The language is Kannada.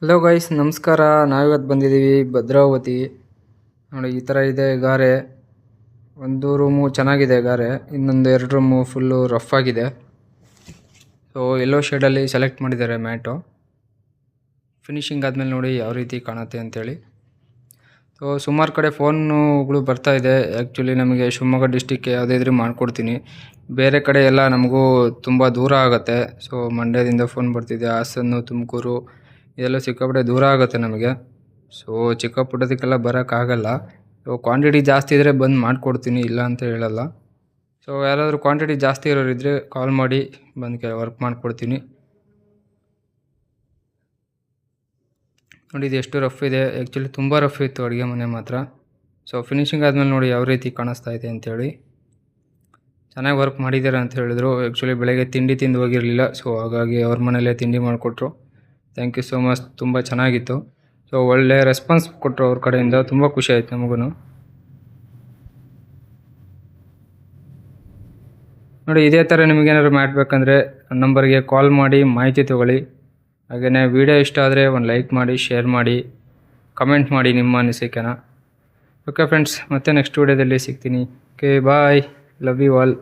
ಹಲೋ ಗೈಸ್, ನಮಸ್ಕಾರ. ನಾವಿವತ್ತು ಬಂದಿದ್ದೀವಿ ಭದ್ರಾವತಿ. ನೋಡಿ, ಈ ಥರ ಇದೆ ಗಾರೆ. ಒಂದು ರೂಮು ಚೆನ್ನಾಗಿದೆ ಗಾರೆ, ಇನ್ನೊಂದು 2 ರೂಮು ಫುಲ್ಲು ರಫ್ ಆಗಿದೆ. ಸೊ ಯೆಲ್ಲೋ ಶೇಡಲ್ಲಿ ಸೆಲೆಕ್ಟ್ ಮಾಡಿದ್ದಾರೆ ಮ್ಯಾಟು. ಫಿನಿಷಿಂಗ್ ಆದಮೇಲೆ ನೋಡಿ ಯಾವ ರೀತಿ ಕಾಣುತ್ತೆ ಅಂತೇಳಿ. ಸೊ ಸುಮಾರು ಕಡೆ ಫೋನುಗಳು ಬರ್ತಾಯಿದೆ. ಆ್ಯಕ್ಚುಲಿ ನಮಗೆ ಶಿವಮೊಗ್ಗ ಡಿಸ್ಟಿಕ್ಗೆ ಯಾವುದೇ ಇದ್ರೂ ಮಾಡಿಕೊಡ್ತೀನಿ. ಬೇರೆ ಕಡೆ ಎಲ್ಲ ನಮಗೂ ತುಂಬ ದೂರ ಆಗುತ್ತೆ. ಸೊ ಮಂಡ್ಯದಿಂದ ಫೋನ್ ಬರ್ತಿದೆ, ಹಾಸನ, ತುಮಕೂರು ಇದೆಲ್ಲ ಸಿಕ್ಕಾಪಟ್ಟೆ ದೂರ ಆಗುತ್ತೆ ನಮಗೆ. ಸೊ ಚಿಕ್ಕ ಪುಟ್ಟದಕ್ಕೆಲ್ಲ ಬರೋಕ್ಕಾಗಲ್ಲ. ಸೊ ಕ್ವಾಂಟಿಟಿ ಜಾಸ್ತಿ ಇದ್ದರೆ ಬಂದು ಮಾಡಿಕೊಡ್ತೀನಿ, ಇಲ್ಲ ಅಂತ ಹೇಳಲ್ಲ. ಸೊ ಯಾರಾದರೂ ಕ್ವಾಂಟಿಟಿ ಜಾಸ್ತಿ ಇರೋರಿದ್ದರೆ ಕಾಲ್ ಮಾಡಿ ಬಂದು ವರ್ಕ್ ಮಾಡಿಕೊಡ್ತೀನಿ. ನೋಡಿ, ಇದು ಎಷ್ಟು ರಫ್ ಇದೆ. ಆ್ಯಕ್ಚುಲಿ ತುಂಬ ರಫ್ ಇತ್ತು ಅಡುಗೆ ಮನೆ ಮಾತ್ರ. ಸೊ ಫಿನಿಷಿಂಗ್ ಆದಮೇಲೆ ನೋಡಿ ಯಾವ ರೀತಿ ಕಾಣಿಸ್ತಾ ಇದೆ ಅಂಥೇಳಿ. ಚೆನ್ನಾಗಿ ವರ್ಕ್ ಮಾಡಿದ್ದಾರೆ ಅಂತ ಹೇಳಿದ್ರು. ಆ್ಯಕ್ಚುಲಿ ಬೆಳಗ್ಗೆ ತಿಂಡಿ ತಿಂದು ಹೋಗಿರಲಿಲ್ಲ, ಸೊ ಹಾಗಾಗಿ ಅವ್ರ ಮನೇಲೇ ತಿಂಡಿ ಮಾಡಿಕೊಟ್ರು. Thank you so much. ತುಂಬ ಚೆನ್ನಾಗಿತ್ತು. ಸೊ ಒಳ್ಳೆ ರೆಸ್ಪಾನ್ಸ್ ಕೊಟ್ಟರು ಅವ್ರ ಕಡೆಯಿಂದ. ತುಂಬ ಖುಷಿ ಆಯಿತು ನಮಗೂ. ನೋಡಿ, ಇದೇ ಥರ ನಿಮಗೇನಾದ್ರು ಮಾಡಬೇಕಂದ್ರೆ ನನ್ನ ನಂಬರ್ಗೆ ಕಾಲ್ ಮಾಡಿ ಮಾಹಿತಿ ತೊಗೊಳ್ಳಿ. ಹಾಗೆಯೇ ವಿಡಿಯೋ ಇಷ್ಟ ಆದರೆ ಒಂದು ಲೈಕ್ ಮಾಡಿ, ಶೇರ್ ಮಾಡಿ, ಕಮೆಂಟ್ ಮಾಡಿ ನಿಮ್ಮ ಅನಿಸಿಕೆನ. ಓಕೆ ಫ್ರೆಂಡ್ಸ್, ಮತ್ತೆ ನೆಕ್ಸ್ಟ್ ವಿಡಿಯೋದಲ್ಲಿ ಸಿಗ್ತೀನಿ. Okay, bye. Love you all.